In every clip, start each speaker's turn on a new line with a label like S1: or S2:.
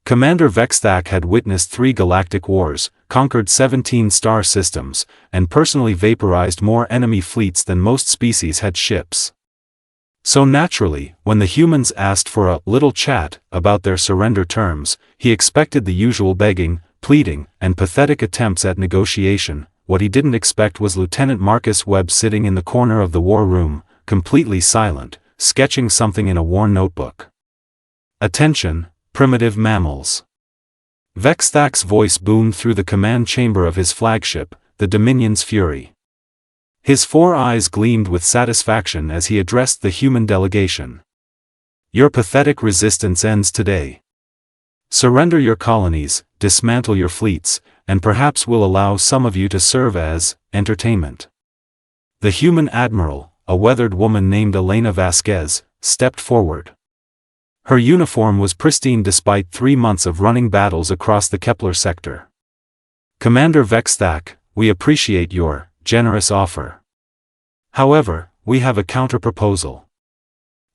S1: Commander Vex'thak had witnessed 3 galactic wars, conquered 17 star systems, and personally vaporized more enemy fleets than most species had ships. So naturally, when the humans asked for a little chat about their surrender terms, he expected the usual begging, pleading, and pathetic attempts at negotiation. What he didn't expect was Lieutenant Marcus Webb sitting in the corner of the war room, completely silent, sketching something in a worn notebook. "Attention, primitive mammals." Vex'thak's voice boomed through the command chamber of his flagship, the Dominion's Fury. His 4 eyes gleamed with satisfaction as he addressed the human delegation. "Your pathetic resistance ends today. Surrender your colonies, dismantle your fleets, and perhaps we'll allow some of you to serve as entertainment." The human admiral, a weathered woman named Elena Vasquez, stepped forward. Her uniform was pristine despite 3 months of running battles across the Kepler sector. "Commander Vex'thak, we appreciate your generous offer. However, we have a counter-proposal."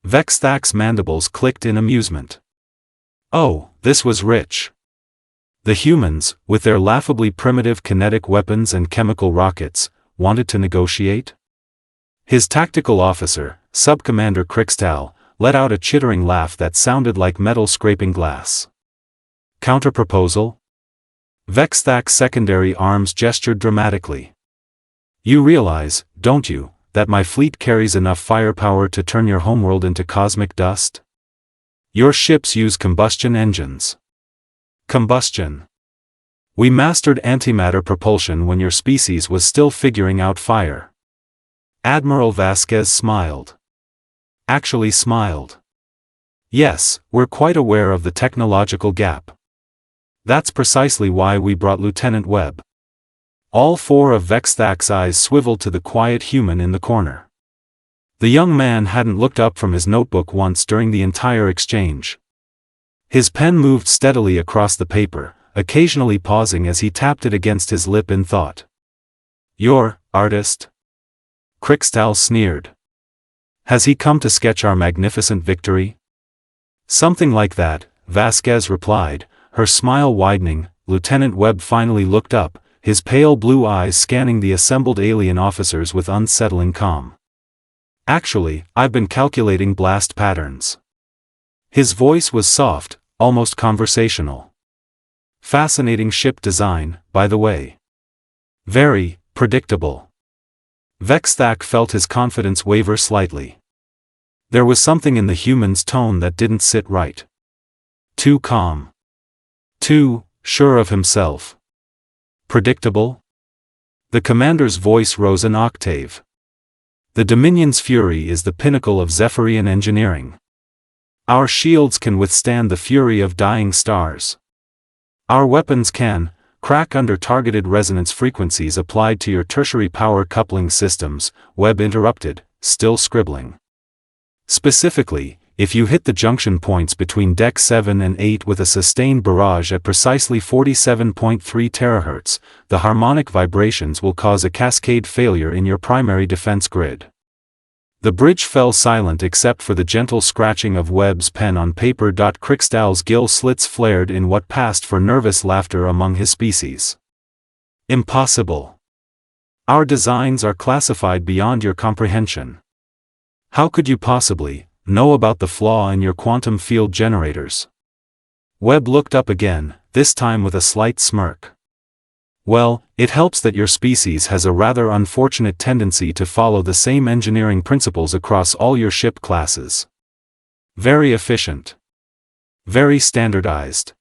S1: Vex'thak's mandibles clicked in amusement. Oh, this was rich. The humans, with their laughably primitive kinetic weapons and chemical rockets, wanted to negotiate? His tactical officer, Subcommander Krixtal, let out a chittering laugh that sounded like metal scraping glass. "Counter-proposal?" Vex'thak's secondary arms gestured dramatically. "You realize, don't you, that my fleet carries enough firepower to turn your homeworld into cosmic dust? Your ships use combustion engines." "Combustion? We mastered antimatter propulsion when your species was still figuring out fire." Admiral Vasquez smiled. Actually smiled. "Yes, we're quite aware of the technological gap. That's precisely why we brought Lieutenant Webb." All 4 of Vex'thak's eyes swiveled to the quiet human in the corner. The young man hadn't looked up from his notebook once during the entire exchange. His pen moved steadily across the paper, occasionally pausing as he tapped it against his lip in thought. "Your artist?" Krixtal sneered. "Has he come to sketch our magnificent victory?" "Something like that," Vasquez replied, her smile widening. Lieutenant Webb finally looked up, his pale blue eyes scanning the assembled alien officers with unsettling calm. "Actually, I've been calculating blast patterns." His voice was soft, almost conversational. "Fascinating ship design, by the way. Very predictable." Vex'thak felt his confidence waver slightly. There was something in the human's tone that didn't sit right. Too calm. Too sure of himself. Predictable? The commander's voice rose an octave. "The Dominion's Fury is the pinnacle of Zephyrian engineering. Our shields can withstand the fury of dying stars. Our weapons can crack under targeted resonance frequencies applied to your tertiary power coupling systems," Webb interrupted, still scribbling. "Specifically, if you hit the junction points between Deck 7 and 8 with a sustained barrage at precisely 47.3 terahertz, the harmonic vibrations will cause a cascade failure in your primary defense grid." The bridge fell silent except for the gentle scratching of Webb's pen on paper. Krixtal's gill slits flared in what passed for nervous laughter among his species. "Impossible. Our designs are classified beyond your comprehension. How could you possibly know about the flaw in your quantum field generators?" Webb looked up again, this time with a slight smirk. "Well, it helps that your species has a rather unfortunate tendency to follow the same engineering principles across all your ship classes. Very efficient. Very standardized.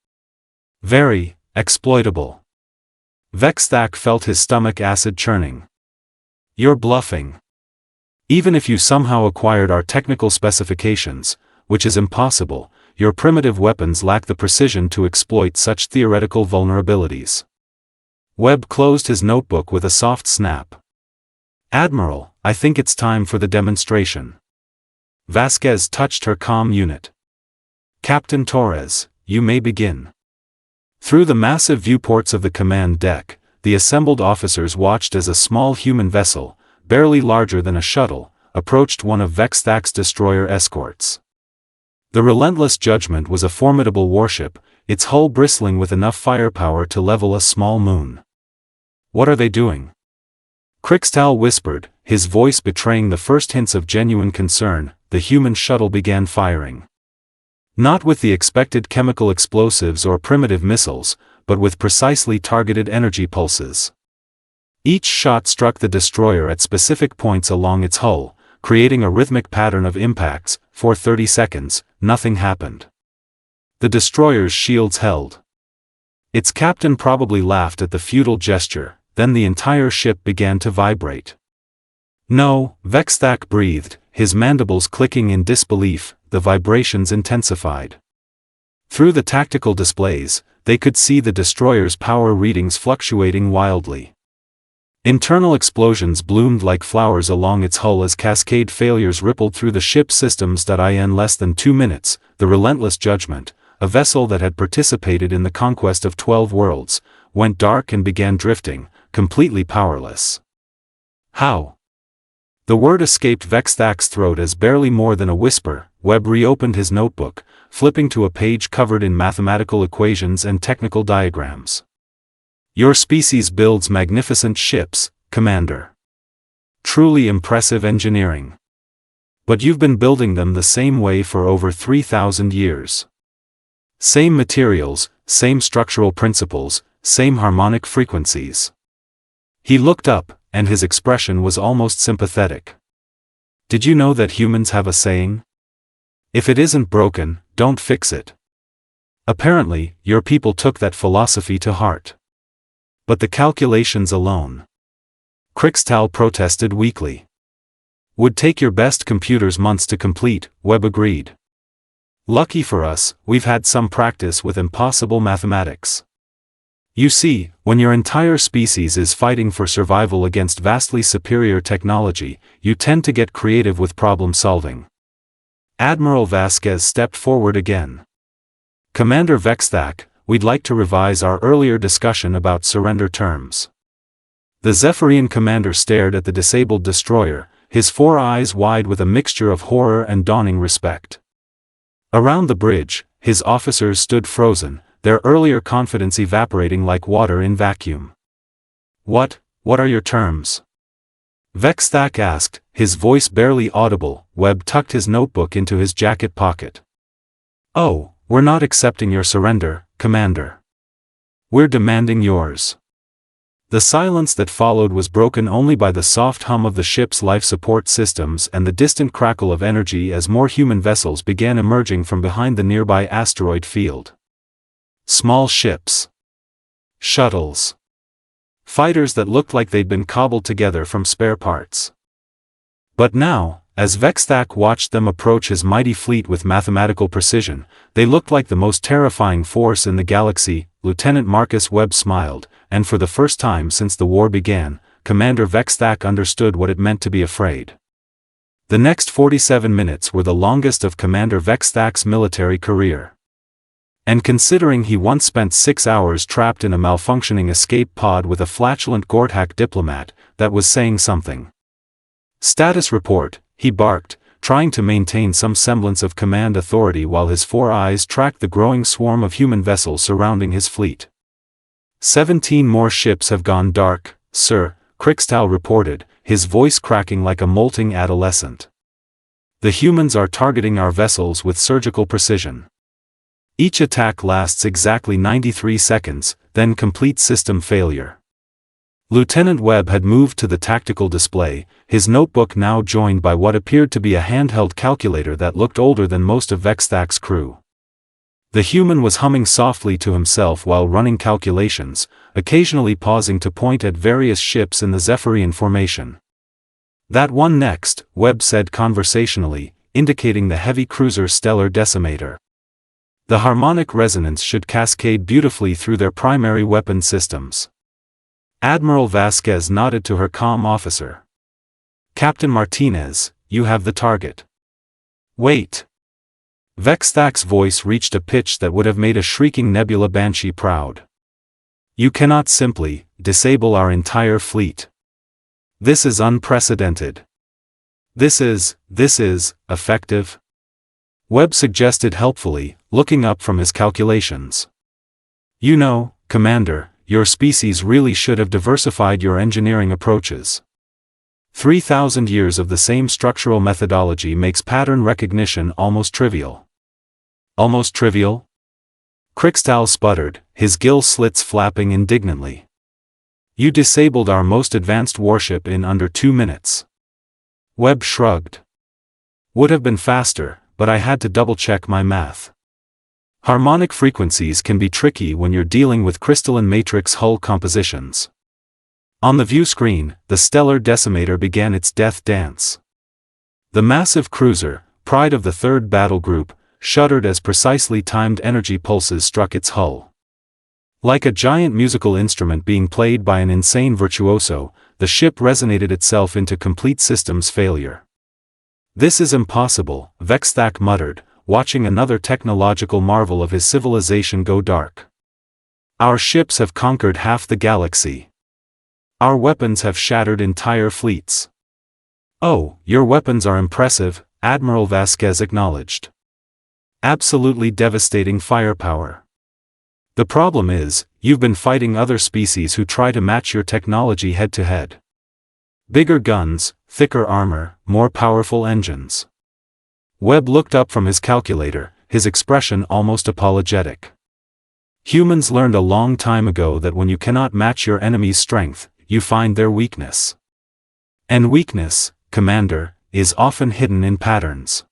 S1: Very exploitable." Vex'thak felt his stomach acid churning. "You're bluffing. Even if you somehow acquired our technical specifications, which is impossible, your primitive weapons lack the precision to exploit such theoretical vulnerabilities." Webb closed his notebook with a soft snap. "Admiral, I think it's time for the demonstration." Vasquez touched her comm unit. "Captain Torres, you may begin." Through the massive viewports of the command deck, the assembled officers watched as a small human vessel, barely larger than a shuttle, approached one of Vex'thak's destroyer escorts. The Relentless Judgment was a formidable warship, its hull bristling with enough firepower to level a small moon. "What are they doing?" Krixtal whispered, his voice betraying the first hints of genuine concern. The human shuttle began firing. Not with the expected chemical explosives or primitive missiles, but with precisely targeted energy pulses. Each shot struck the destroyer at specific points along its hull, creating a rhythmic pattern of impacts. For 30 seconds, nothing happened. The destroyer's shields held. Its captain probably laughed at the futile gesture, then the entire ship began to vibrate. "No," Vex'thak breathed, his mandibles clicking in disbelief. The vibrations intensified. Through the tactical displays, they could see the destroyer's power readings fluctuating wildly. Internal explosions bloomed like flowers along its hull as cascade failures rippled through the ship's systems. In less than 2 minutes, the Relentless Judgment, a vessel that had participated in the conquest of 12 worlds, went dark and began drifting, completely powerless. "How?" The word escaped Vex'thak's throat as barely more than a whisper. Webb reopened his notebook, flipping to a page covered in mathematical equations and technical diagrams. "Your species builds magnificent ships, Commander. Truly impressive engineering. But you've been building them the same way for over 3,000 years. Same materials, same structural principles, same harmonic frequencies." He looked up, and his expression was almost sympathetic. "Did you know that humans have a saying? If it isn't broken, don't fix it." Apparently, your people took that philosophy to heart. "But the calculations alone," Krixtal protested weakly. "Would take your best computers months to complete," Webb agreed. "Lucky for us, we've had some practice with impossible mathematics. You see, when your entire species is fighting for survival against vastly superior technology, you tend to get creative with problem solving." Admiral Vasquez stepped forward again. "Commander Vex'thak, we'd like to revise our earlier discussion about surrender terms." The Zephyrian commander stared at the disabled destroyer, his 4 eyes wide with a mixture of horror and dawning respect. Around the bridge, his officers stood frozen, their earlier confidence evaporating like water in vacuum. What are your terms?" Vex'thak asked, his voice barely audible. Webb tucked his notebook into his jacket pocket. "Oh, we're not accepting your surrender, Commander. We're demanding yours." The silence that followed was broken only by the soft hum of the ship's life support systems and the distant crackle of energy as more human vessels began emerging from behind the nearby asteroid field. Small ships. Shuttles. Fighters that looked like they'd been cobbled together from spare parts. But now, as Vex'thak watched them approach his mighty fleet with mathematical precision, they looked like the most terrifying force in the galaxy. Lieutenant Marcus Webb smiled, and for the first time since the war began, Commander Vex'thak understood what it meant to be afraid. The next 47 minutes were the longest of Commander Vex'thak's military career. And considering he once spent 6 hours trapped in a malfunctioning escape pod with a flatulent Gorthak diplomat, that was saying something. "Status report," he barked, trying to maintain some semblance of command authority while his 4 eyes tracked the growing swarm of human vessels surrounding his fleet. 17 more ships have gone dark, sir," Krixtal reported, his voice cracking like a molting adolescent. "The humans are targeting our vessels with surgical precision. Each attack lasts exactly 93 seconds, then complete system failure." Lieutenant Webb had moved to the tactical display, his notebook now joined by what appeared to be a handheld calculator that looked older than most of Vex'thak's crew. The human was humming softly to himself while running calculations, occasionally pausing to point at various ships in the Zephyrian formation. "That one next," Webb said conversationally, indicating the heavy cruiser Stellar Decimator. "The harmonic resonance should cascade beautifully through their primary weapon systems." Admiral Vasquez nodded to her calm officer. "Captain Martinez, you have the target." "Wait." Vex'thak's voice reached a pitch that would have made a shrieking Nebula Banshee proud. "You cannot simply disable our entire fleet. This is unprecedented. This is effective?" Webb suggested helpfully, looking up from his calculations. You know, Commander, your species really should have diversified your engineering approaches. 3,000 years of the same structural methodology makes pattern recognition almost trivial. Almost trivial? Krixtal sputtered, his gill slits flapping indignantly. You disabled our most advanced warship in under 2 minutes. Webb shrugged. Would have been faster, but I had to double-check my math. Harmonic frequencies can be tricky when you're dealing with crystalline matrix hull compositions. On the view screen, the stellar decimator began its death dance. The massive cruiser, pride of the 3rd Battle Group, shuddered as precisely timed energy pulses struck its hull. Like a giant musical instrument being played by an insane virtuoso, the ship resonated itself into complete systems failure. This is impossible, Vex'thak muttered, watching another technological marvel of his civilization go dark. Our ships have conquered half the galaxy. Our weapons have shattered entire fleets. Oh, your weapons are impressive, Admiral Vasquez acknowledged. Absolutely devastating firepower. The problem is, you've been fighting other species who try to match your technology head-to-head. Bigger guns, thicker armor, more powerful engines. Webb looked up from his calculator, his expression almost apologetic. Humans learned a long time ago that when you cannot match your enemy's strength, you find their weakness. And weakness, Commander, is often hidden in patterns.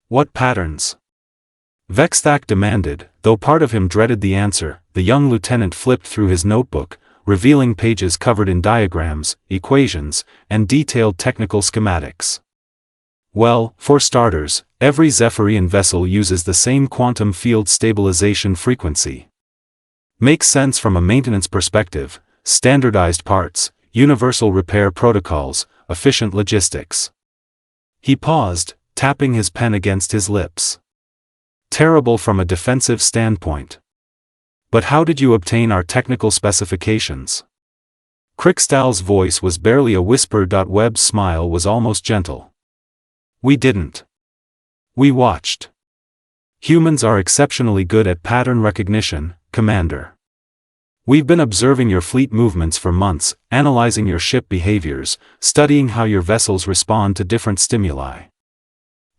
S1: What patterns? Vex'thak demanded, though part of him dreaded the answer. The young lieutenant flipped through his notebook, revealing pages covered in diagrams, equations, and detailed technical schematics. Well, for starters, every Zephyrian vessel uses the same quantum field stabilization frequency. Makes sense from a maintenance perspective: standardized parts, universal repair protocols, efficient logistics. He paused, tapping his pen against his lips. Terrible from a defensive standpoint. But how did you obtain our technical specifications? Krixtal's voice was barely a whisper. Webb's smile was almost gentle. We didn't. We watched. Humans are exceptionally good at pattern recognition, Commander. We've been observing your fleet movements for months, analyzing your ship behaviors, studying how your vessels respond to different stimuli.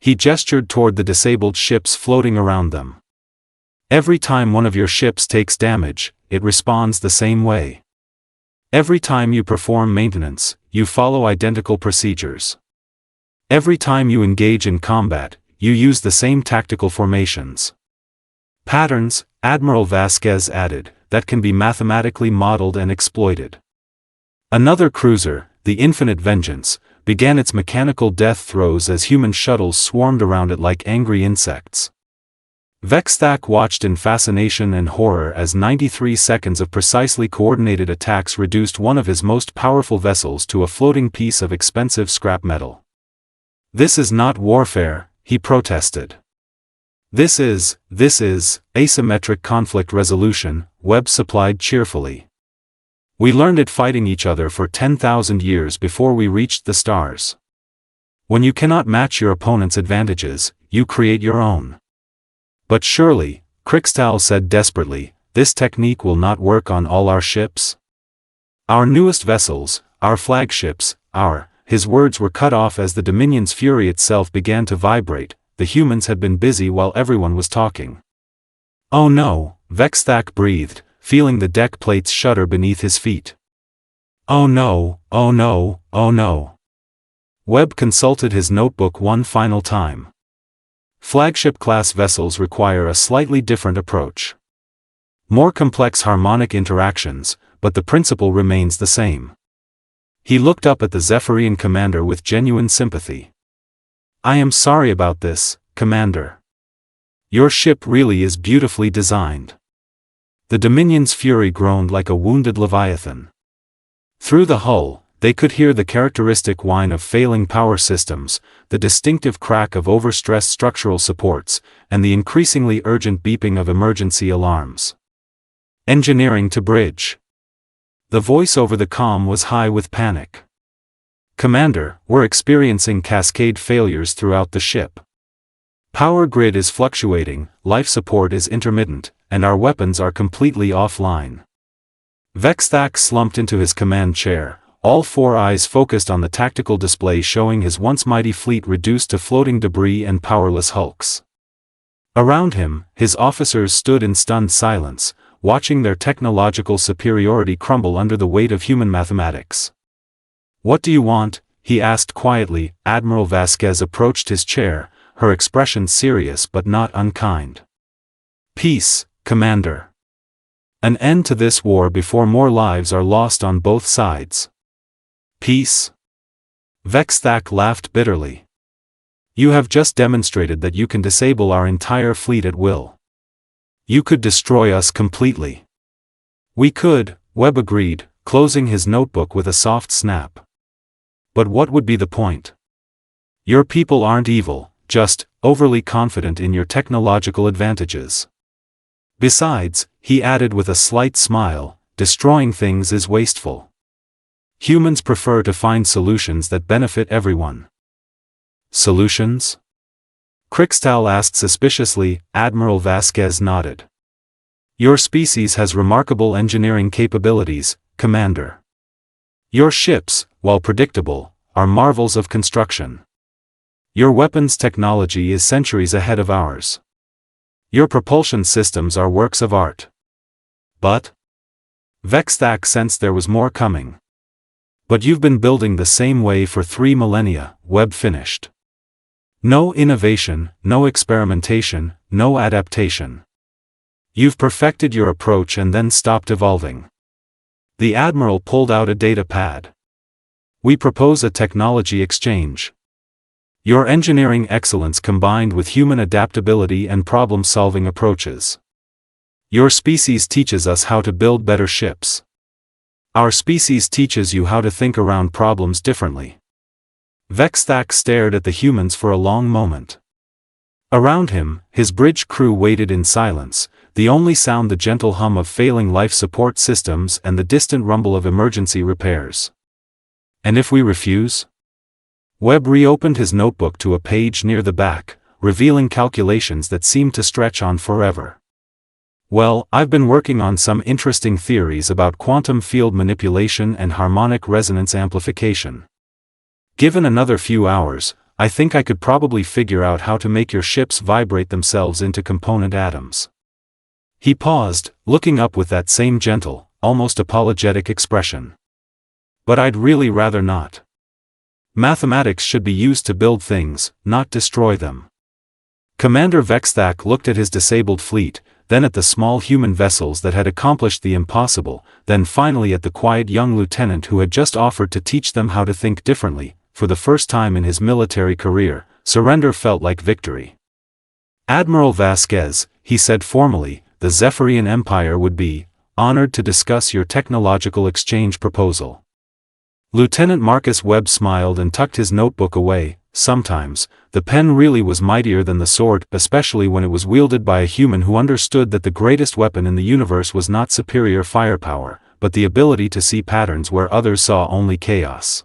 S1: He gestured toward the disabled ships floating around them. Every time one of your ships takes damage, it responds the same way. Every time you perform maintenance, you follow identical procedures. Every time you engage in combat, you use the same tactical formations. Patterns, Admiral Vasquez added, that can be mathematically modeled and exploited. Another cruiser, the Infinite Vengeance, began its mechanical death throes as human shuttles swarmed around it like angry insects. Vex'thak watched in fascination and horror as 93 seconds of precisely coordinated attacks reduced one of his most powerful vessels to a floating piece of expensive scrap metal. This is not warfare, he protested. This is asymmetric conflict resolution, Webb supplied cheerfully. We learned it fighting each other for 10,000 years before we reached the stars. When you cannot match your opponent's advantages, you create your own. But surely, Krixtal said desperately, this technique will not work on all our ships? Our newest vessels, our flagships, his words were cut off as the Dominion's fury itself began to vibrate. The humans had been busy while everyone was talking. Oh no, Vex'thak breathed, feeling the deck plates shudder beneath his feet. Oh no, oh no, oh no. Webb consulted his notebook one final time. Flagship-class vessels require a slightly different approach. More complex harmonic interactions, but the principle remains the same. He looked up at the Zephyrian commander with genuine sympathy. I am sorry about this, Commander. Your ship really is beautifully designed. The Dominion's fury groaned like a wounded leviathan. Through the hull, they could hear the characteristic whine of failing power systems, the distinctive crack of overstressed structural supports, and the increasingly urgent beeping of emergency alarms. Engineering to bridge. The voice over the comm was high with panic. Commander, we're experiencing cascade failures throughout the ship. Power grid is fluctuating, life support is intermittent, and our weapons are completely offline. Vex'thak slumped into his command chair, all four eyes focused on the tactical display showing his once mighty fleet reduced to floating debris and powerless hulks. Around him, his officers stood in stunned silence, watching their technological superiority crumble under the weight of human mathematics. "What do you want?" he asked quietly. Admiral Vasquez approached his chair, her expression serious but not unkind. "Peace, Commander. An end to this war before more lives are lost on both sides." "Peace?" Vex'thak laughed bitterly. "You have just demonstrated that you can disable our entire fleet at will. You could destroy us completely." "We could," Webb agreed, closing his notebook with a soft snap. "But what would be the point? Your people aren't evil, just overly confident in your technological advantages. Besides," he added with a slight smile, "destroying things is wasteful. Humans prefer to find solutions that benefit everyone." "Solutions?" Krixtal asked suspiciously. Admiral Vasquez nodded. "Your species has remarkable engineering capabilities, Commander. Your ships, while predictable, are marvels of construction. Your weapons technology is centuries ahead of ours. Your propulsion systems are works of art. But..." Vex'thak sensed there was more coming. "But you've been building the same way for 3 millennia, Webb finished. No innovation, no experimentation, no adaptation. You've perfected your approach and then stopped evolving." The Admiral pulled out a data pad. "We propose a technology exchange. Your engineering excellence combined with human adaptability and problem-solving approaches. Your species teaches us how to build better ships. Our species teaches you how to think around problems differently." Vex'thak stared at the humans for a long moment. Around him, his bridge crew waited in silence, the only sound the gentle hum of failing life support systems and the distant rumble of emergency repairs. "And if we refuse?" Webb reopened his notebook to a page near the back, revealing calculations that seemed to stretch on forever. "Well, I've been working on some interesting theories about quantum field manipulation and harmonic resonance amplification. Given another few hours, I think I could probably figure out how to make your ships vibrate themselves into component atoms." He paused, looking up with that same gentle, almost apologetic expression. "But I'd really rather not. Mathematics should be used to build things, not destroy them." Commander Vex'thak looked at his disabled fleet, then at the small human vessels that had accomplished the impossible, then finally at the quiet young lieutenant who had just offered to teach them how to think differently. For the first time in his military career, surrender felt like victory. "Admiral Vasquez," he said formally, "the Zephyrian Empire would be honored to discuss your technological exchange proposal." Lieutenant Marcus Webb smiled and tucked his notebook away. Sometimes, the pen really was mightier than the sword, especially when it was wielded by a human who understood that the greatest weapon in the universe was not superior firepower, but the ability to see patterns where others saw only chaos.